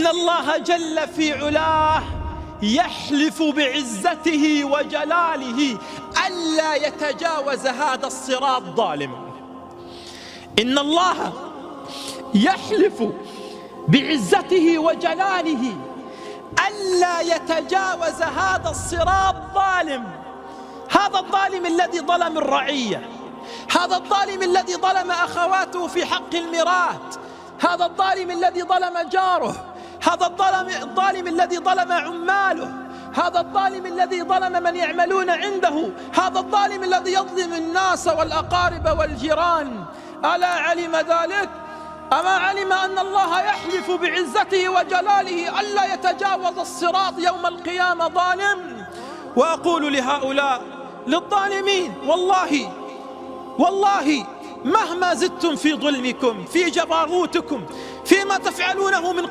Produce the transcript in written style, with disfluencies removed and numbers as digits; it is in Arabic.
إن الله جل في علاه يحلف بعزته وجلاله ألا يتجاوز هذا الصراط ظالم. إن الله يحلف بعزته وجلاله ألا يتجاوز هذا الصراط ظالم. هذا الظالم الذي ظلم الرعية، هذا الظالم الذي ظلم أخواته في حق الميراث، هذا الظالم الذي ظلم جاره، هذا الظالم الذي ظلم عماله، هذا الظالم الذي ظلم من يعملون عنده، هذا الظالم الذي يظلم الناس والأقارب والجيران. ألا علم ذلك؟ أما علم أن الله يحلف بعزته وجلاله ألا يتجاوز الصراط يوم القيامة ظالم؟ وأقول لهؤلاء للظالمين والله مهما زدتم في ظلمكم، في جبروتكم، فيما تفعلونه من